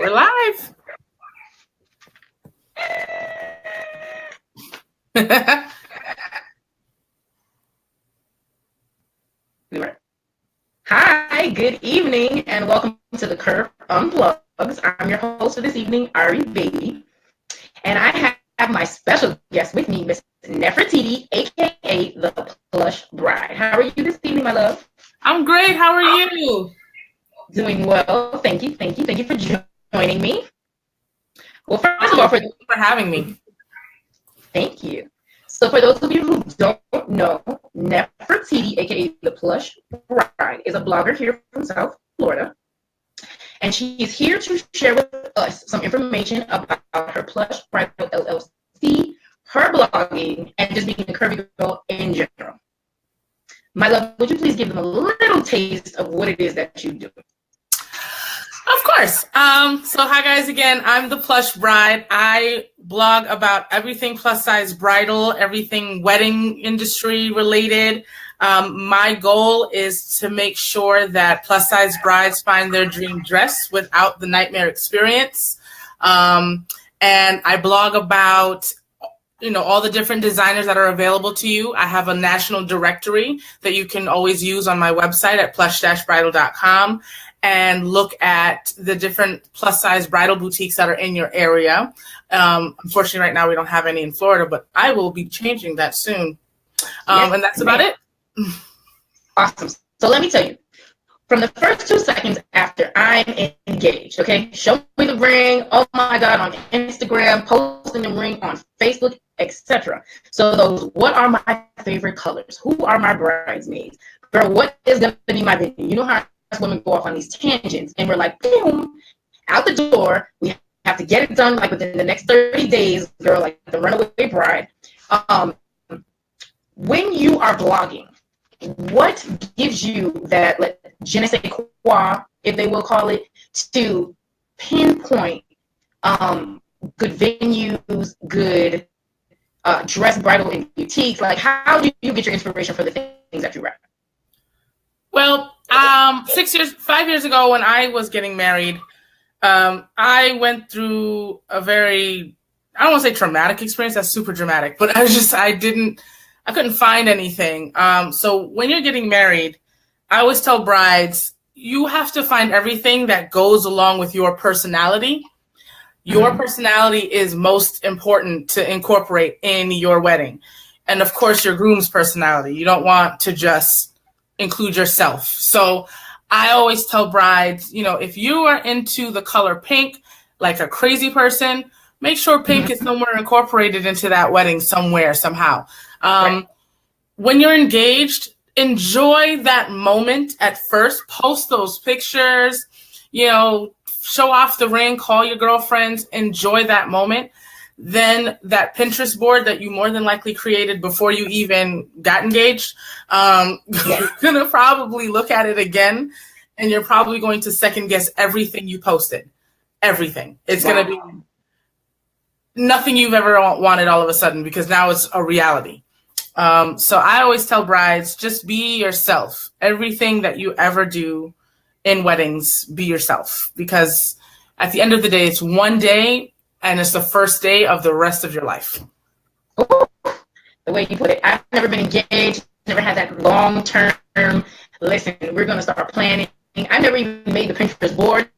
We're live. Hi, good evening, and welcome to the Curve-Unplugged. I'm your host for this evening, Ari Baby, and I have my special guest with me, Miss Nefertiti, aka the Plush Bride. How are you this evening, my love? I'm great. How are you? Doing well. Thank you for joining me. Well, first of all, thank you for having me. Thank you. So for those of you who don't know, Nefertiti, aka the Plush Bride, is a blogger here from South Florida. And she is here to share with us some information about her Plush Bride LLC, her blogging, and just being a curvy girl in general. My love, would you please give them a little taste of what it is that you do? Of course. So hi guys again. I'm the Plush Bride. I blog about everything plus size bridal, everything wedding industry related. My goal is to make sure that plus size brides find their dream dress without the nightmare experience. And I blog about all the different designers that are available to you. I have a national directory that you can always use on my website at plush-bridal.com. And look at the different plus size bridal boutiques that are in your area. Unfortunately, right now we don't have any in Florida, but I will be changing that soon. And that's about it. Awesome. So let me tell you, from the first 2 seconds after I'm engaged, okay, show me the ring. Oh my God, on Instagram, posting the ring on Facebook, etc. So what are my favorite colors? Who are my bridesmaids? Girl, what is going to be my venue? You know how women go off on these tangents, and we're like, boom, out the door. We have to get it done like within the next 30 days, girl, like the runaway bride. When you are blogging, what gives you that, like, je ne sais quoi, if they will call it, to pinpoint good venues, good dress bridal in boutiques? Like, how do you get your inspiration for the things that you write? Well, 5 years ago when I was getting married, I went through a very, I don't want to say traumatic experience. That's super dramatic, but I couldn't find anything. So when you're getting married, I always tell brides, you have to find everything that goes along with your personality. Your personality is most important to incorporate in your wedding. And of course, your groom's personality. You don't want to just include yourself. So I always tell brides, if you are into the color pink, like a crazy person, make sure pink is somewhere incorporated into that wedding somewhere, somehow. Right. When you're engaged, enjoy that moment at first. Post those pictures, show off the ring, call your girlfriends, enjoy that moment. Then that Pinterest board that you more than likely created before you even got engaged, you're going to probably look at it again, and you're probably going to second guess everything you posted. Everything. It's going to be nothing you've ever wanted all of a sudden, because now it's a reality. So I always tell brides, just be yourself. Everything that you ever do in weddings, be yourself, because at the end of the day, it's one day, and it's the first day of the rest of your life. Ooh, the way you put it. I've never been engaged, never had that long-term, listen, we're going to start planning. I never even made the Pinterest board,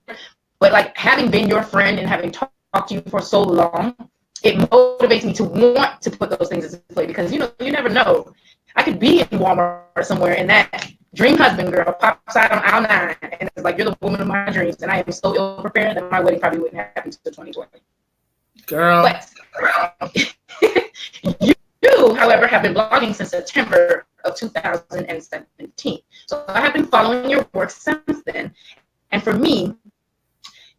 but like having been your friend and having talked to you for so long, it motivates me to want to put those things into play, because, you never know. I could be in Walmart somewhere and that dream husband girl pops out on aisle 9 and it's like, you're the woman of my dreams, and I am so ill prepared that my wedding probably wouldn't happen until 2020. Girl. But you, however, have been blogging since September of 2017. So I have been following your work since then. And for me,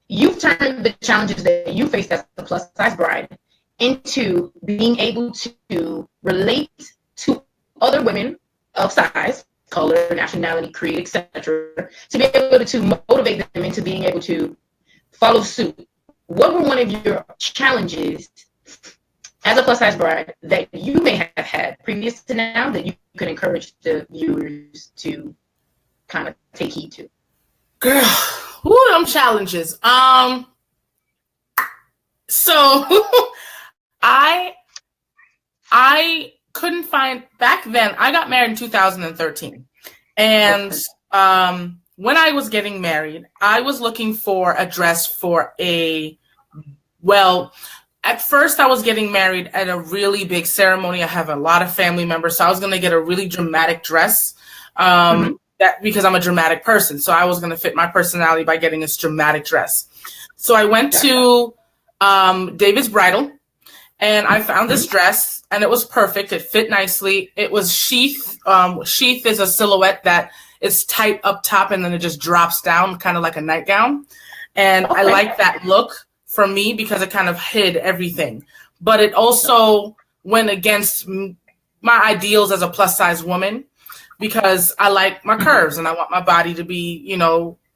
you've turned the challenges that you faced as a plus size bride into being able to relate to other women of size, color, nationality, creed, etc., to be able to motivate them into being able to follow suit. What were one of your challenges as a plus size bride that you may have had previous to now that you could encourage the viewers to kind of take heed to? Girl, who are them challenges? So I couldn't find back then. I got married in 2013, and when I was getting married, I was looking for a dress for at first I was getting married at a really big ceremony. I have a lot of family members, so I was going to get a really dramatic dress. That because I'm a dramatic person, so I was going to fit my personality by getting this dramatic dress. So I went to David's Bridal, and I found this dress, and it was perfect. It fit nicely. It was sheath. Sheath is a silhouette that is tight up top, and then it just drops down, kind of like a nightgown. And I like that look for me because it kind of hid everything. But it also went against my ideals as a plus size woman, because I like my curves and I want my body to be,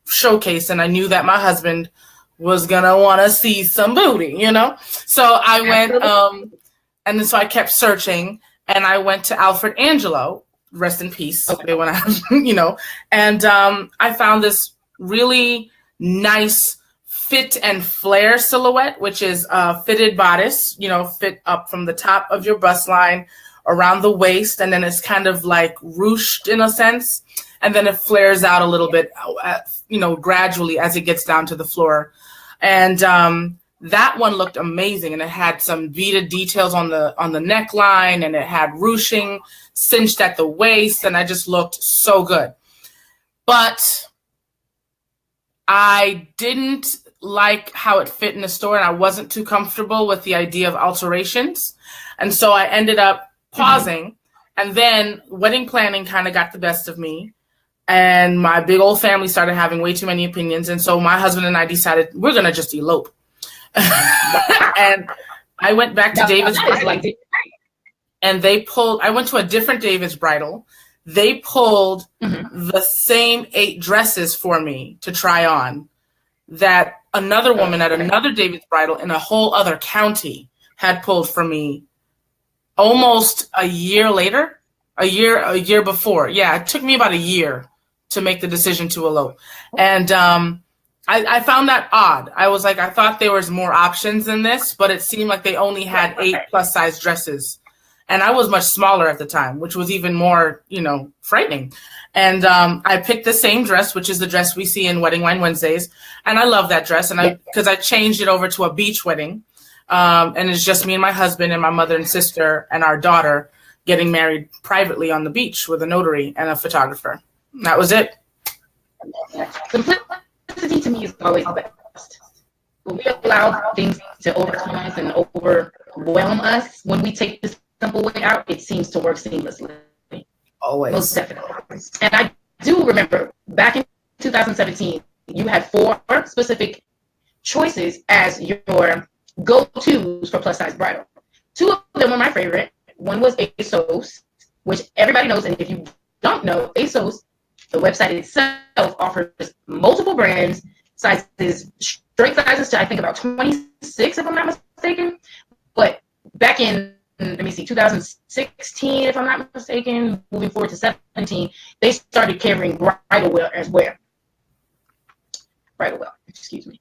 showcased. And I knew that my husband was going to want to see some booty, So I went, and then so I kept searching, and I went to Alfred Angelo, rest in peace. Okay, when and I found this really nice fit and flare silhouette, which is a fitted bodice, fit up from the top of your bust line around the waist, and then it's kind of like ruched in a sense, and then it flares out a little bit, gradually as it gets down to the floor. And that one looked amazing, and it had some beaded details on the neckline, and it had ruching cinched at the waist, and I just looked so good. But I didn't like how it fit in the store, and I wasn't too comfortable with the idea of alterations. And so I ended up pausing, and then wedding planning kind of got the best of me, and my big old family started having way too many opinions. And so my husband and I decided we're going to just elope. And I went back to David's Bridal, and I went to a different David's Bridal. They pulled the same 8 dresses for me to try on that another woman at another David's Bridal in a whole other county had pulled for me almost a year later, a year before. Yeah, it took me about a year to make the decision to elope. And I found that odd. I was like, I thought there was more options than this, but it seemed like they only had 8 plus size dresses. And I was much smaller at the time, which was even more, frightening. And I picked the same dress, which is the dress we see in Wedding Wine Wednesdays. And I love that dress. And because I changed it over to a beach wedding. And it's just me and my husband and my mother and sister and our daughter getting married privately on the beach with a notary and a photographer. And that was it. Simplicity to me is always the best. When we allow things to overcome us and overwhelm us, when we take this simple way out, it seems to work seamlessly. Always. Most definitely. And I do remember back in 2017, you had 4 specific choices as your go-tos for plus size bridal. 2 of them were my favorite. One was ASOS, which everybody knows, and if you don't know, ASOS, the website itself offers multiple brands, sizes, straight sizes to I think about 26, if I'm not mistaken. But back in 2016, if I'm not mistaken, moving forward to 17, they started carrying bridal wear as well. Bridal wear, excuse me.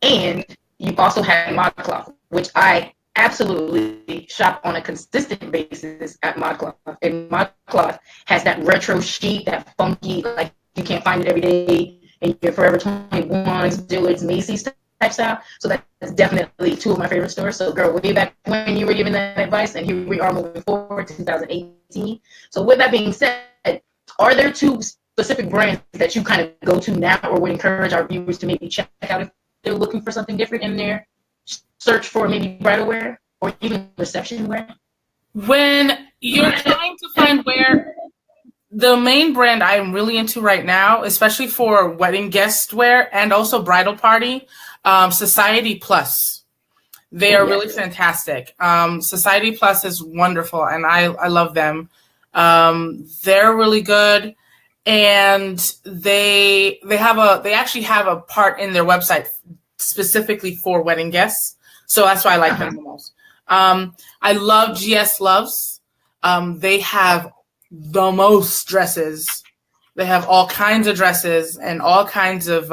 And you also have ModCloth, which I absolutely shop on a consistent basis at ModCloth. And ModCloth has that retro chic, that funky, like you can't find it every day in your Forever 21s, Dillard's, Macy's type style. So that's definitely 2 of my favorite stores. So girl, way back when you were giving that advice, and here we are moving forward to 2018. So with that being said, are there 2 specific brands that you kind of go to now or would encourage our viewers to maybe check out if they're looking for something different in their search for maybe bridal wear or even reception wear? When you're trying to find wear, the main brand I'm really into right now, especially for wedding guest wear and also bridal party, Society Plus. They are really fantastic. Society Plus is wonderful, and I love them. They're really good, and they actually have a part in their website specifically for wedding guests. So that's why I like them the most. I love GS Loves. They have the most dresses. They have all kinds of dresses and all kinds of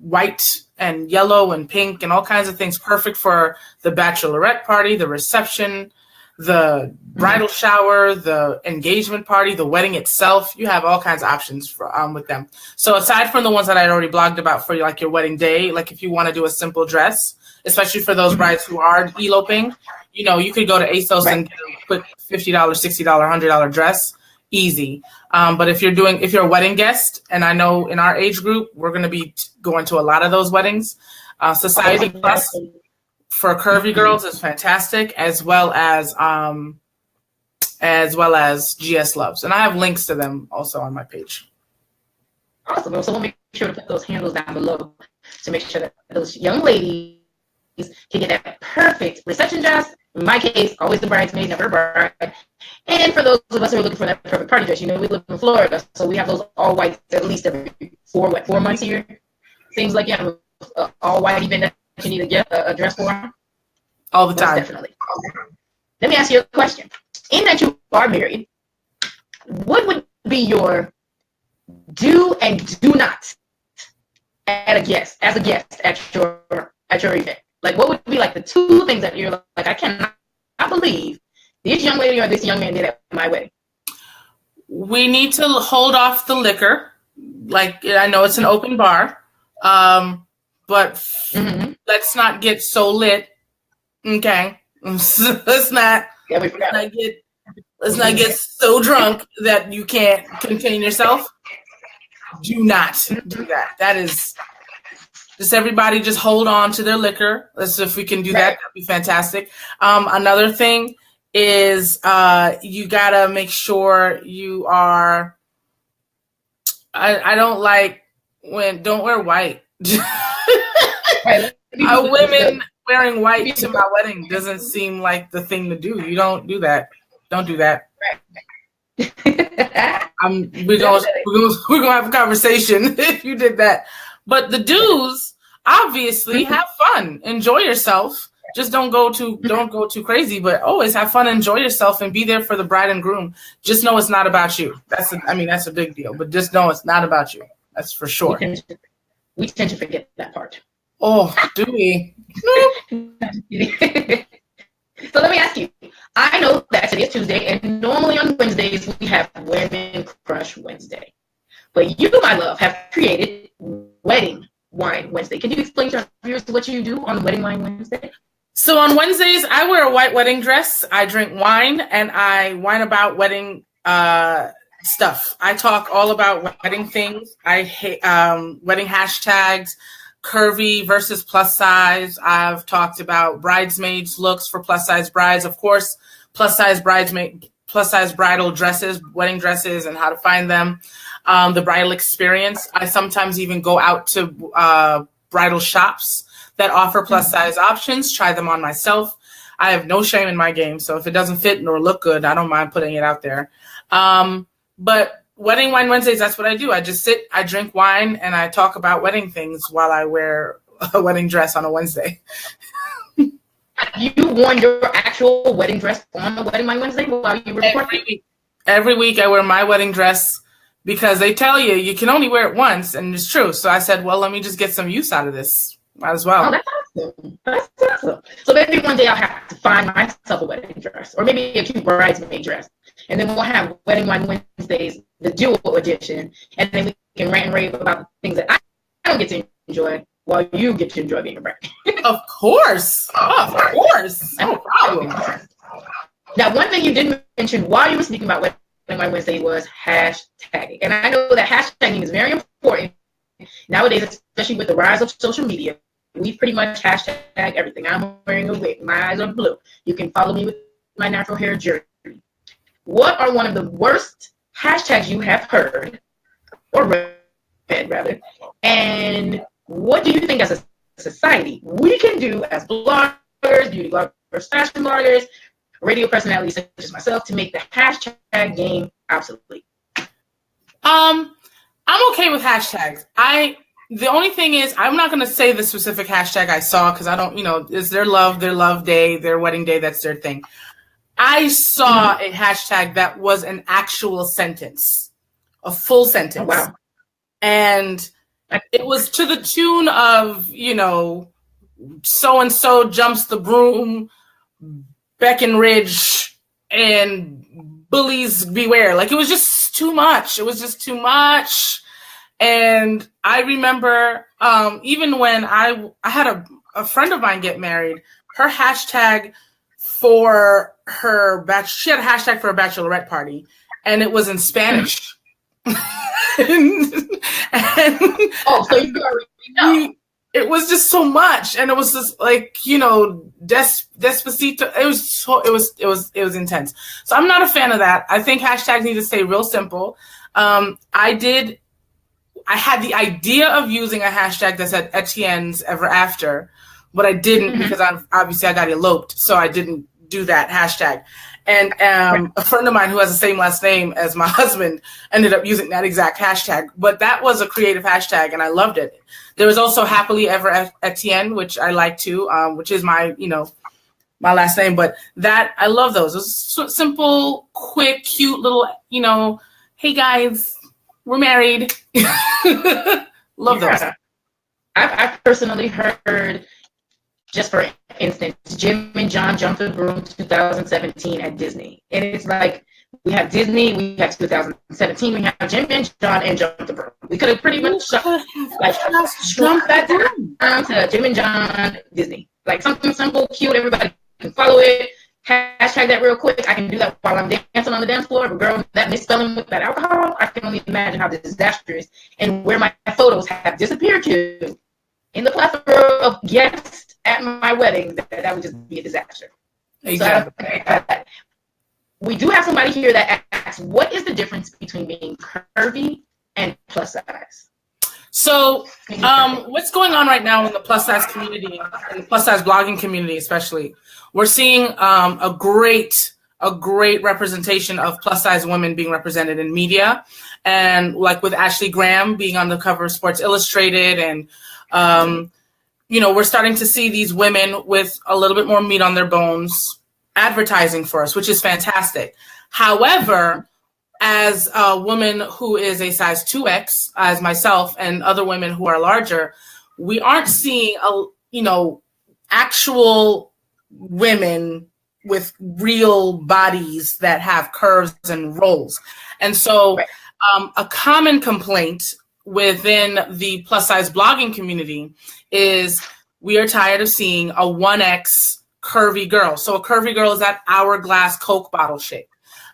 white and yellow and pink and all kinds of things, perfect for the bachelorette party, the reception, the bridal shower, the engagement party, the wedding itself. You have all kinds of options for with them. So aside from the ones that I'd already blogged about for like your wedding day, like if you want to do a simple dress, especially for those brides who are eloping, you know, you could go to ASOS and get a quick $50, $60, $100 dress, easy. But if you're a wedding guest, and I know in our age group, we're going to be going to a lot of those weddings. Society Plus for curvy girls is fantastic, as well as GS Loves, and I have links to them also on my page. Awesome. So we'll make sure to put those handles down below to make sure that those young ladies can get that perfect reception dress. In my case, always the bridesmaid, never a bride. And for those of us who are looking for that perfect party dress, you know, we live in Florida, so we have those all whites at least every 4 months a year. Seems like you have an all white event that you need to get a dress for. All the time. Definitely. Let me ask you a question. In that you are married, what would be your do and do not as a guest at your event? Like, what would be like the 2 things that you're like, I cannot believe this young lady or this young man did at my wedding? We need to hold off the liquor. Like, I know it's an open bar, but let's not get so lit. Okay, let's not get so drunk that you can't contain yourself. Do not do that. That is just everybody just hold on to their liquor. If we can do that, that'd be fantastic. Another thing is you gotta make sure you are. I don't like don't wear white. Women wearing white to my wedding doesn't seem like the thing to do. You don't do that. Don't do that. We're gonna have a conversation if you did that. But the do's, obviously, have fun, enjoy yourself. Just don't go too crazy, but always have fun, enjoy yourself, and be there for the bride and groom. Just know it's not about you. That's a big deal. But just know it's not about you. That's for sure. We tend to forget that part. Oh, do we? So let me ask you. I know that today is Tuesday, and normally on Wednesdays we have Women Crush Wednesday. But you, my love, have created Wedding Wine Wednesday. Can you explain to our viewers what you do on Wedding Wine Wednesday? So on Wednesdays, I wear a white wedding dress. I drink wine, and I whine about wedding stuff. I talk all about wedding things. I hate wedding hashtags. Curvy versus plus size. I've talked about bridesmaids looks for plus size brides. Of course, plus size bridal dresses, wedding dresses, and how to find them. The bridal experience. I sometimes even go out to bridal shops that offer plus size options. Try them on myself. I have no shame in my game. So if it doesn't fit nor look good, I don't mind putting it out there. But Wedding Wine Wednesdays, that's what I do. I just sit, I drink wine, and I talk about wedding things while I wear a wedding dress on a Wednesday. You worn your actual wedding dress on a Wedding Wine Wednesday while you were recording? Every week I wear my wedding dress because they tell you can only wear it once, and it's true. So I said, well, let me just get some use out of this. Might as well. Oh, that's awesome. That's awesome. So maybe one day I'll have to find myself a wedding dress, or maybe a cute bridesmaid dress. And then we'll have Wedding Wine Wednesdays, the dual edition, and then we can rant and rave about things that I don't get to enjoy while you get to enjoy being a bride. Of course. Of course. No problem. Now, one thing you didn't mention while you were speaking about Wedding Wine Wednesday was hashtagging. And I know that hashtagging is very important nowadays, especially with the rise of social media. We pretty much hashtag everything. I'm wearing a wig. My eyes are blue. You can follow me with my natural hair journey. What are one of the worst hashtags you have heard, or read rather, and what do you think as a society we can do as bloggers, beauty bloggers, fashion bloggers, radio personalities such as myself to make the hashtag game obsolete? I'm okay with hashtags. The only thing is, I'm not going to say the specific hashtag I saw because I don't, it's their love day, their wedding day. That's their thing. I saw a hashtag that was an actual sentence, a full sentence. Oh, wow. And It was to the tune of, so and so jumps the broom, Breckenridge, and bullies beware. Like, it was just too much. It was just too much. And I remember even when I had a friend of mine get married, her hashtag for her she had a hashtag for a bachelorette party, and it was in Spanish. Oh, so you already know. It was just so much, and it was just like, despacito. It was intense. So I'm not a fan of that. I think hashtags need to stay real simple. I had the idea of using a hashtag that said Etienne's Ever After, but I didn't because obviously I got eloped, so I didn't do that hashtag. And a friend of mine who has the same last name as my husband ended up using that exact hashtag. But that was a creative hashtag, and I loved it. There was also Happily Ever Etienne, which I like too, which is my, my last name. But that, I love those. It's simple, quick, cute little, hey guys, we're married. Love those. I've personally heard, just for instance, Jim and John Jump the Broom 2017 at Disney. And it's like, we have Disney, we have 2017, we have Jim and John and Jump the Broom. We could have pretty much shrunk that down to Jim and John Disney. Like something simple, cute, everybody can follow it. Hashtag that real quick. I can do that while I'm dancing on the dance floor. But girl, that misspelling with that alcohol, I can only imagine how disastrous and where my photos have disappeared to. In the plethora of guests at my wedding, that would just be a disaster. Exactly. So we do have somebody here that asks, what is the difference between being curvy and plus size? So what's going on right now in the plus size community, in the plus size blogging community especially, we're seeing a great representation of plus size women being represented in media, and like with Ashley Graham being on the cover of Sports Illustrated, and we're starting to see these women with a little bit more meat on their bones advertising for us, which is fantastic. However, as a woman who is a size 2X, as myself and other women who are larger, we aren't seeing actual women with real bodies that have curves and rolls. And so a common complaint within the plus size blogging community is we are tired of seeing a 1X curvy girl. So a curvy girl is that hourglass Coke bottle shape.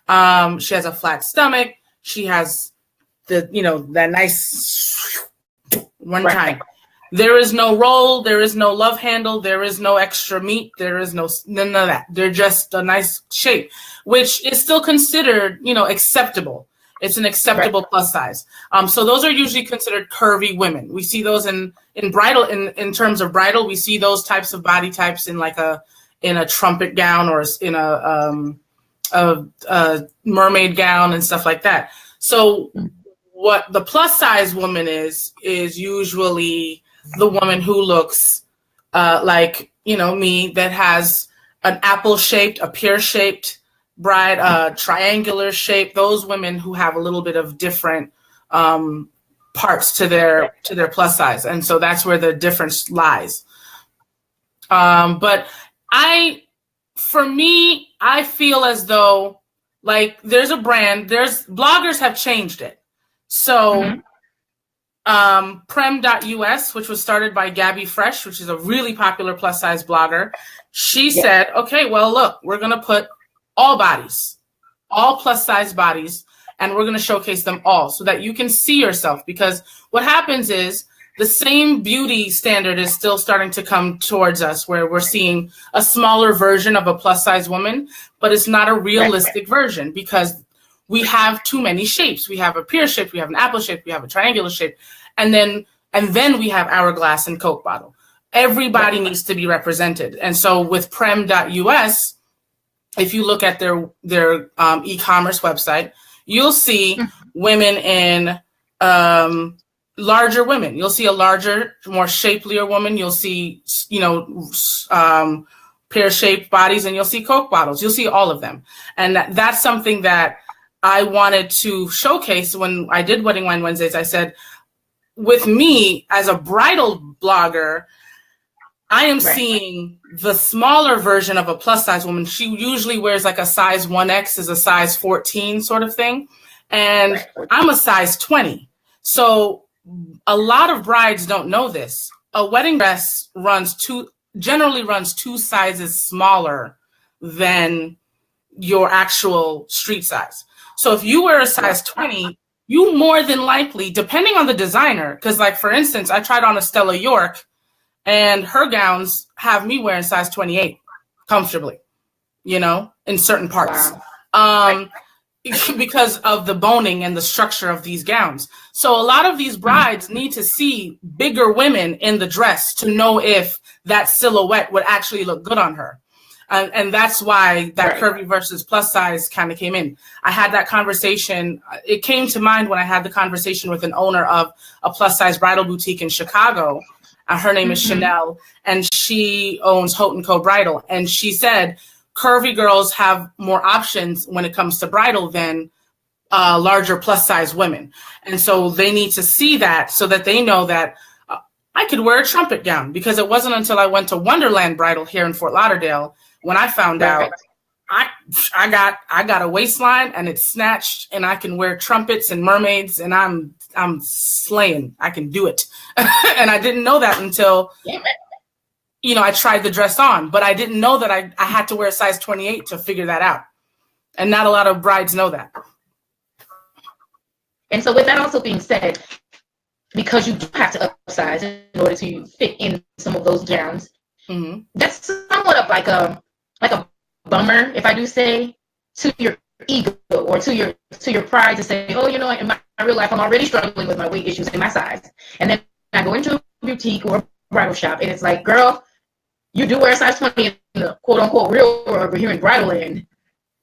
She has a flat stomach. She has that nice one time. There is no roll. There is no love handle. There is no extra meat. There is none of that. They're just a nice shape, which is still considered, acceptable. It's an acceptable plus size. So those are usually considered curvy women. We see those in bridal, in terms of bridal. We see those types of body types in a trumpet gown or in a mermaid gown and stuff like that. So what the plus size woman is usually the woman who looks like me, that has an apple shaped, a pear shaped bride, triangular shape. Those women who have a little bit of different parts to their plus size, and so that's where the difference lies. But for me, I feel as though like there's a brand, bloggers have changed it. So Prem.us, which was started by Gabby Fresh, which is a really popular plus size blogger, she said, okay, well, look, we're going to put all bodies, all plus size bodies, and we're going to showcase them all so that you can see yourself. Because what happens is the same beauty standard is still starting to come towards us, where we're seeing a smaller version of a plus size woman, but it's not a realistic version because we have too many shapes. We have a pear shape, we have an apple shape, we have a triangular shape, and then we have hourglass and Coke bottle. Everybody needs to be represented. And so with Prem.us, if you look at their e-commerce website, you'll see women in larger women. You'll see a larger, more shapelier woman. You'll see, pear-shaped bodies, and you'll see Coke bottles. You'll see all of them. And that's something that I wanted to showcase when I did Wedding Wine Wednesdays. I said, with me as a bridal blogger, I am seeing the smaller version of a plus size woman. She usually wears like a size 1X is a size 14 sort of thing. And I'm a size 20. So a lot of brides don't know this. A wedding dress generally runs 2 sizes smaller than your actual street size. So if you wear a size 20, you more than likely, depending on the designer, because like for instance, I tried on a Stella York and her gowns have me wearing size 28 comfortably, you know, in certain parts. Because of the boning and the structure of these gowns. So a lot of these brides need to see bigger women in the dress to know if that silhouette would actually look good on her. And that's why that curvy versus plus size kind of came in. I had that conversation. It came to mind when I had the conversation with an owner of a plus size bridal boutique in Chicago. Her name is Chanel, and she owns Houghton Co. Bridal. And she said, curvy girls have more options when it comes to bridal than larger plus size women. And so they need to see that so that they know that I could wear a trumpet gown, because it wasn't until I went to Wonderland Bridal here in Fort Lauderdale when I found out I got a waistline and it's snatched and I can wear trumpets and mermaids and I'm slaying. I can do it. And I didn't know that until you know, I tried the dress on, but I didn't know that I had to wear a size 28 to figure that out. And not a lot of brides know that. And so with that also being said, because you do have to upsize in order to fit in some of those gowns, that's somewhat of like a bummer, if I do say, to your ego or to your pride to say, oh, you know what, in my real life, I'm already struggling with my weight issues and my size. And then I go into a boutique or a bridal shop and it's like, girl, you do wear a size 20 in the quote unquote real world, over here in bridal land,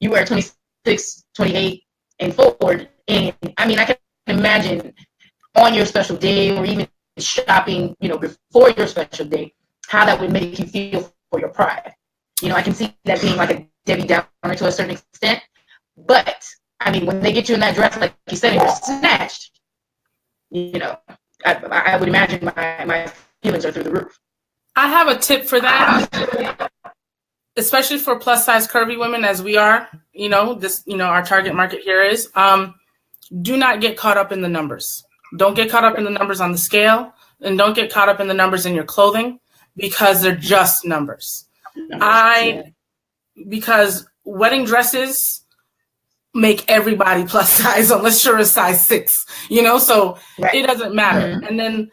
you wear 26, 28 and forward. And I mean, I can imagine on your special day or even shopping, you know, before your special day, how that would make you feel for your pride. You know, I can see that being like a Debbie Downer to a certain extent. But I mean, when they get you in that dress, like you said, and you're snatched, you know, I would imagine my feelings are through the roof. I have a tip for that, especially for plus size curvy women as we are, you know, this, you know, our target market here is, do not get caught up in the numbers. Don't get caught up in the numbers on the scale, and don't get caught up in the numbers in your clothing, because they're just numbers. Because wedding dresses make everybody plus size unless you're a size 6, you know, so it doesn't matter. And then,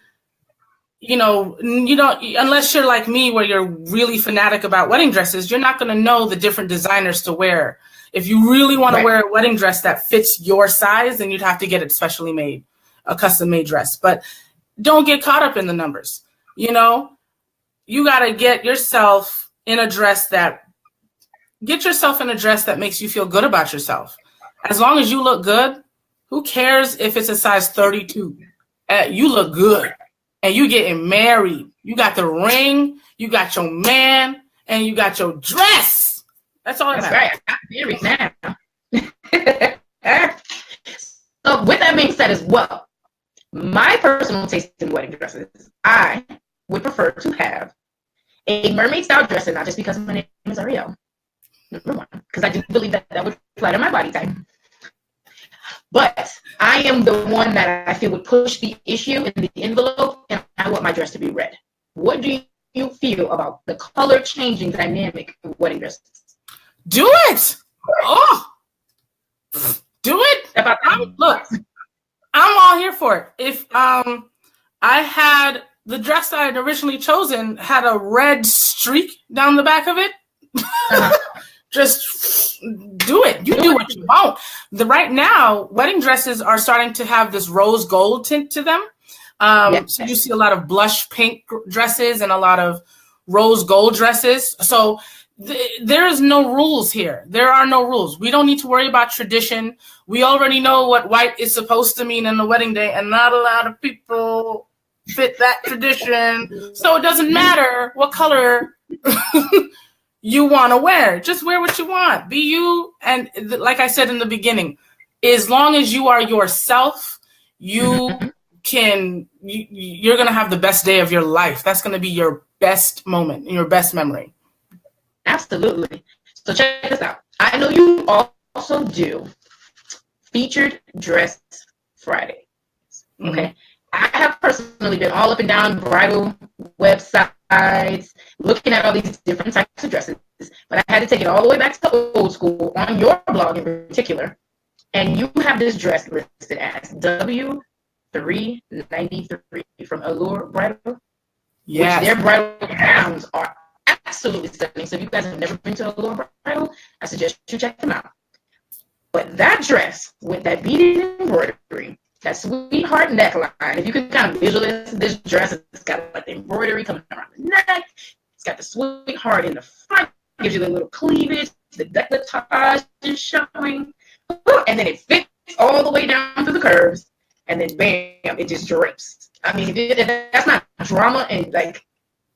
you know, unless you're like me, where you're really fanatic about wedding dresses, you're not going to know the different designers to wear. If you really want to wear a wedding dress that fits your size, then you'd have to get it specially made, a custom made dress. But don't get caught up in the numbers. You know, you got to get yourself in a dress that makes you feel good about yourself. As long as you look good, who cares if it's a size 32? You look good. And you getting married. You got the ring, you got your man, and you got your dress. That's all that matters. Right. I'm married now. So with that being said as well, my personal taste in wedding dresses, I would prefer to have a mermaid style dress, and not just because my name is Ariel. Number one, because I do believe that would flatter my body type. But I am the one that I feel would push the issue in the envelope, and I want my dress to be red. What do you feel about the color changing dynamic of wedding dresses? Do it! Oh! Do it! Look, I'm all here for it. If I had the dress that I had originally chosen had a red streak down the back of it, just do it. You do what you want. Right now, wedding dresses are starting to have this rose gold tint to them. So you see a lot of blush pink dresses and a lot of rose gold dresses. So there is no rules here. There are no rules. We don't need to worry about tradition. We already know what white is supposed to mean in the wedding day, and not a lot of people fit that tradition. So it doesn't matter what color you want to wear. Just wear what you want. Be you. And like I said in the beginning, as long as you are yourself, you you're going to have the best day of your life. That's going to be your best moment and your best memory. Absolutely. So check this out. I know you also do featured dress Friday. Okay. Mm-hmm. I have personally been all up and down bridal websites, looking at all these different types of dresses, but I had to take it all the way back to old school on your blog in particular. And you have this dress listed as W393 from Allure Bridal. Yes. Which their bridal gowns are absolutely stunning. So if you guys have never been to Allure Bridal, I suggest you check them out. But that dress with that beaded embroidery, that sweetheart neckline, if you can kind of visualize this dress, it's got like the embroidery coming around the neck. It's got the sweetheart in the front, gives you the little cleavage, the decolletage is showing. And then it fits all the way down to the curves. And then bam, it just drapes. I mean, if that's not drama and like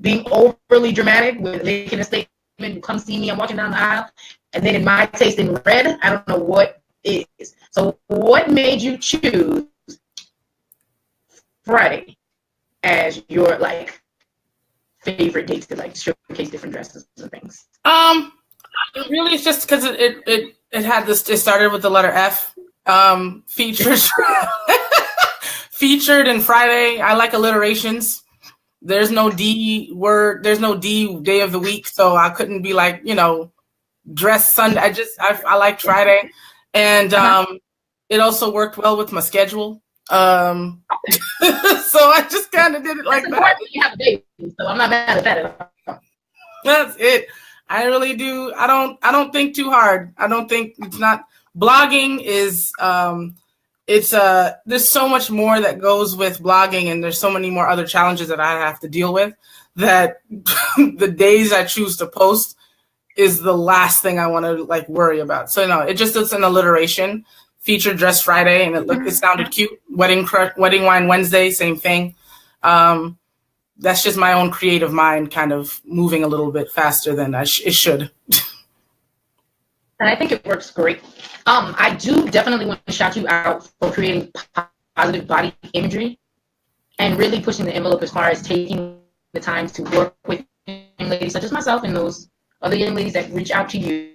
being overly dramatic with making a statement, come see me, I'm walking down the aisle. And then in my taste in red, I don't know what is. So what made you choose Friday as your like favorite date to like showcase different dresses and things? It really is just because it had this. It started with the letter F. Featured in Friday. I like alliterations. There's no D word. There's no D day of the week, so I couldn't be like dress Sunday. I liked Friday, and it also worked well with my schedule. So I just kind of did it like that. You have a date, so I'm not mad at that at all. That's it. I really do. I don't think too hard. I don't think it's not. Blogging is there's so much more that goes with blogging, and there's so many more other challenges that I have to deal with that the days I choose to post is the last thing I want to like worry about. So no, it's an alliteration. Featured dress Friday, and it sounded cute. Wedding wine Wednesday, same thing. That's just my own creative mind kind of moving a little bit faster than it should. And I think it works great. I do definitely want to shout you out for creating positive body imagery and really pushing the envelope as far as taking the time to work with young ladies such as myself and those other young ladies that reach out to you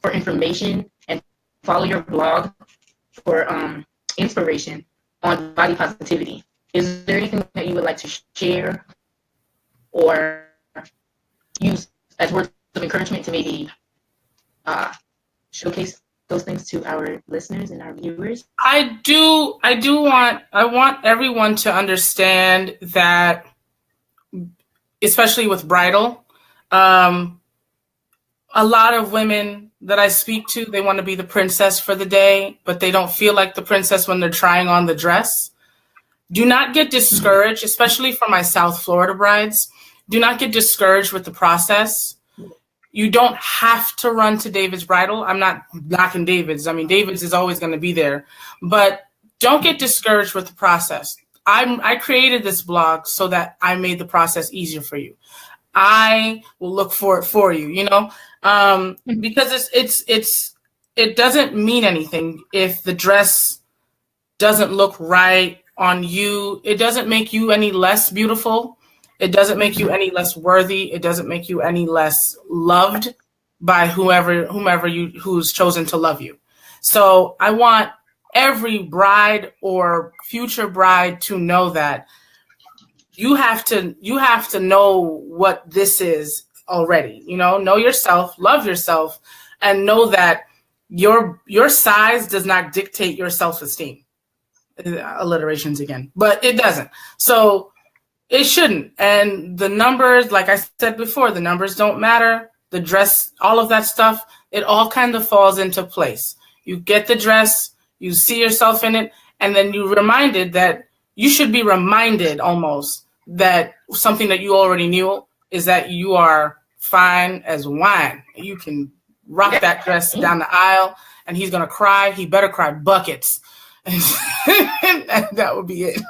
for information and follow your blog for inspiration on body positivity. Is there anything that you would like to share or use as words of encouragement to maybe showcase those things to our listeners and our viewers? I want everyone to understand that, especially with bridal, a lot of women that I speak to, they want to be the princess for the day, but they don't feel like the princess when they're trying on the dress. Do not get discouraged, especially for my South Florida brides. Do not get discouraged with the process. You don't have to run to David's Bridal. I'm not knocking David's. I mean, David's is always going to be there. But don't get discouraged with the process. I created this blog so that I made the process easier for you. I will look for it for you, because it doesn't mean anything if the dress doesn't look right on you. It doesn't make you any less beautiful. It doesn't make you any less worthy. It doesn't make you any less loved by who's chosen to love you. So I want every bride or future bride to know that you have to know what this is already. Know yourself, love yourself, and know that your size does not dictate your self-esteem. Alliterations again, but it doesn't. So it shouldn't. And the numbers, like I said before, the numbers don't matter. The dress, all of that stuff, it all kind of falls into place. You get the dress, you see yourself in it, and then you're reminded that you should be reminded almost that something that you already knew is that you are fine as wine. You can rock that dress down the aisle, and he's going to cry. He better cry buckets. And that would be it.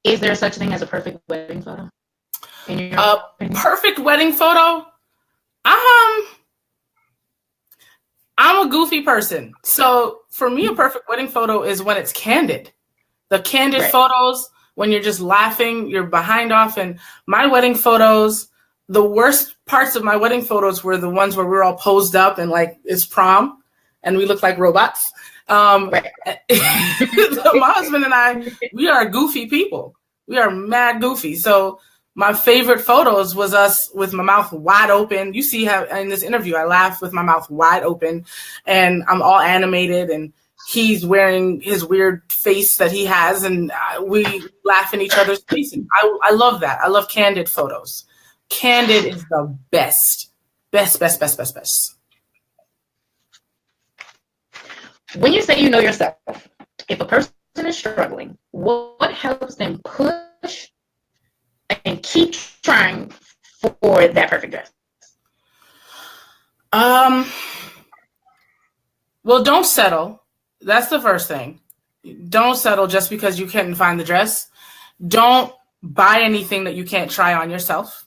Is there such thing as a perfect wedding photo? Perfect wedding photo? I'm a goofy person. So for me, a perfect wedding photo is when it's candid. The candid photos, when you're just laughing, you're behind off. And my wedding photos, the worst parts of my wedding photos were the ones where we were all posed up and like it's prom and we look like robots. My husband and I, we are goofy people. We are mad goofy. So my favorite photos was us with my mouth wide open. You see how in this interview, I laugh with my mouth wide open and I'm all animated and he's wearing his weird face that he has and we laugh in each other's faces. I love that. I love candid photos. Candid is the best. Best. When you say you know yourself, if a person is struggling, what helps them push and keep trying for that perfect dress? Well, don't settle. That's the first thing. Don't settle just because you couldn't find the dress. Don't buy anything that you can't try on yourself.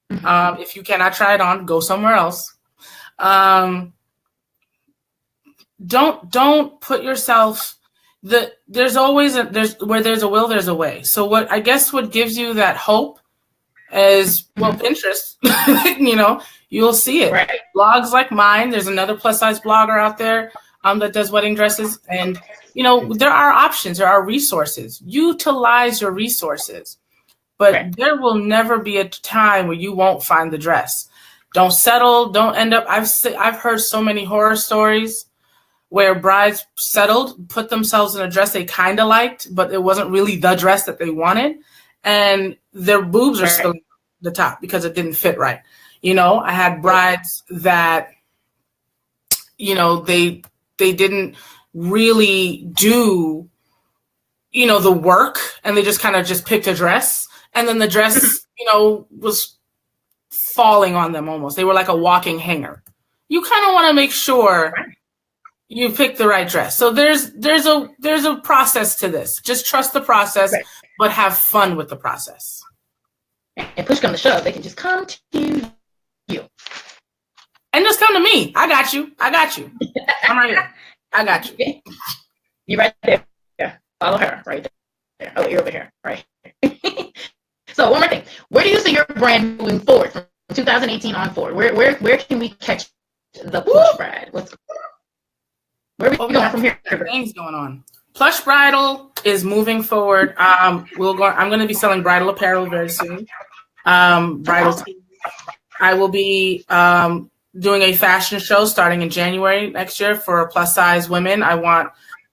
If you cannot try it on, go somewhere else. Don't put yourself. There's always where there's a will, there's a way. So what gives you that hope is Pinterest. You'll see it. Right. Blogs like mine. There's another plus size blogger out there that does wedding dresses, and there are options. There are resources. Utilize your resources, but there will never be a time where you won't find the dress. Don't settle. Don't end up. I've heard so many horror stories where brides settled, put themselves in a dress they kind of liked, but it wasn't really the dress that they wanted. And their boobs are still at the top because it didn't fit right. I had brides that, they didn't really do, the work and they just kind of just picked a dress. And then the dress, was falling on them almost. They were like a walking hanger. You kind of want to make sure you pick the right dress. So there's a process to this. Just trust the process, but have fun with the process. And push come to shove, they can just come to you. And just come to me. I got you. I'm right here. I got you. You're right there. Yeah. Follow her right there. Oh, you're over here. Right. So one more thing. Where do you see your brand moving forward from 2018 on forward? Where can we catch the Plush Bride? Where are we going from here? Things going on. Plush Bridal is moving forward. I'm going to be selling bridal apparel very soon. Bridal tees. I will be doing a fashion show starting in January next year for plus size women. I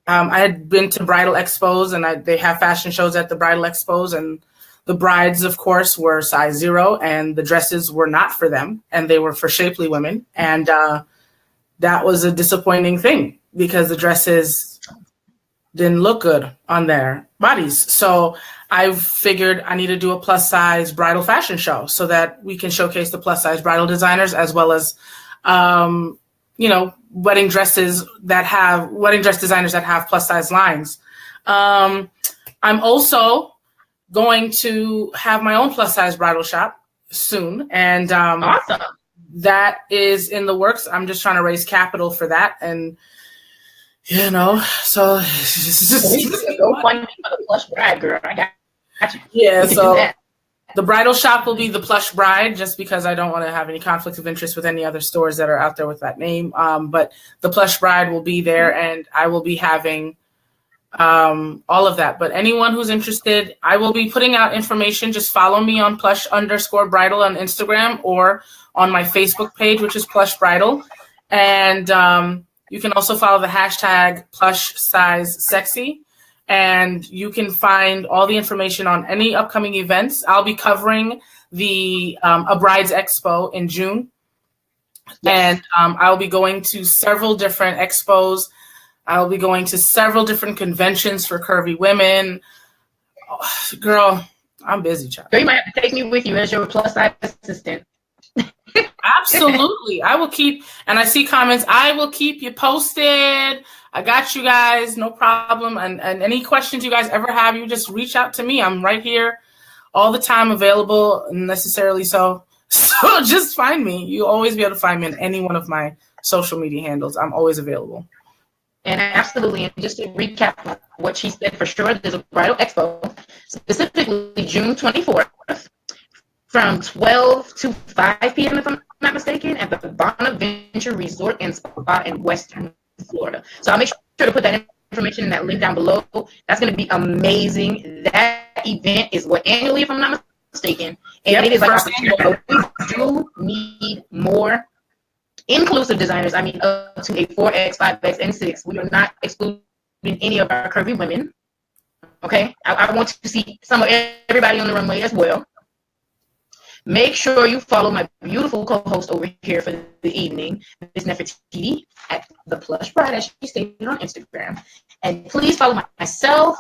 had been to bridal expos and they have fashion shows at the bridal expos, and the brides, of course, were size 0 and the dresses were not for them and they were for shapely women. And that was a disappointing thing because the dresses didn't look good on their bodies. So I figured I need to do a plus size bridal fashion show so that we can showcase the plus size bridal designers as well as, wedding dress designers that have plus size lines. I'm also going to have my own plus size bridal shop soon. And awesome. That is in the works. I'm just trying to raise capital for that. And so go find me for the Plush Bride, girl. I got you. Yeah, so the bridal shop will be the Plush Bride, just because I don't want to have any conflict of interest with any other stores that are out there with that name. But the Plush Bride will be there, and I will be having all of that. But anyone who's interested, I will be putting out information. Just follow me on plush_bridal on Instagram or on my Facebook page, which is Plush Bridal. And you can also follow the hashtag #PlushSizeSexy, and you can find all the information on any upcoming events. I'll be covering the A Bride's Expo in June, and I'll be going to several different expos. I'll be going to several different conventions for curvy women. Oh, girl, I'm busy, child. So you might have to take me with you as your plus size assistant. Absolutely. I will keep, and I see comments, I will keep you posted. I got you guys, no problem. And any questions you guys ever have, you just reach out to me. I'm right here all the time, available necessarily. So just find me. You'll always be able to find me on any one of my social media handles. I'm always available. And absolutely, and just to recap what she said, for sure, there's a bridal expo, specifically June 24th, from 12 to 5 p.m., if I'm not mistaken, at the Bonaventure Resort and Spa in Western Florida. So I'll make sure to put that information in that link down below. That's going to be amazing. That event is what, annually, if I'm not mistaken, and it is like we do need more inclusive designers. I mean, up to a 4X, 5X, and 6. We are not excluding any of our curvy women. Okay, I want to see some of everybody on the runway as well. Make sure you follow my beautiful co-host over here for the evening, Miss Nefertiti, at the Plush Bride, as she stated on Instagram. And please follow myself,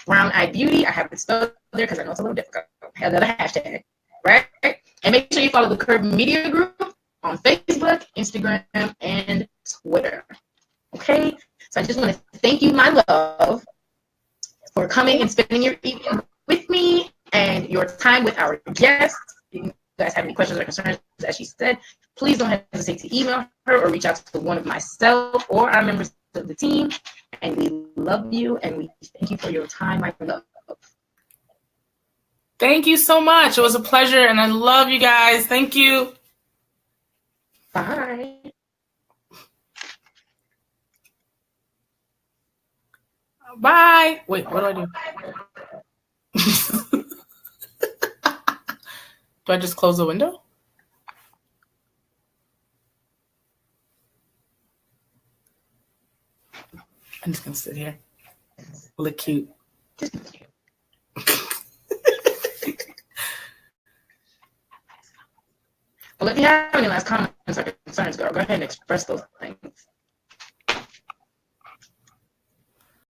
Brown Eyed Beauty. I have it spelled there because I know it's a little difficult. Another hashtag, right? And make sure you follow the Curve Media Group on Facebook, Instagram, and Twitter. Okay? So I just want to thank you, my love, for coming and spending your evening with me and your time with our guests. If you guys have any questions or concerns, as she said, please don't hesitate to email her or reach out to one of myself or our members of the team. And we love you and we thank you for your time, my love. Thank you so much. It was a pleasure, and I love you guys. Thank you. Bye. Bye. Wait, what do I do? Do I just close the window? I'm just going to sit here. Look cute. Well, if you have any last comments or concerns, girl, go ahead and express those things.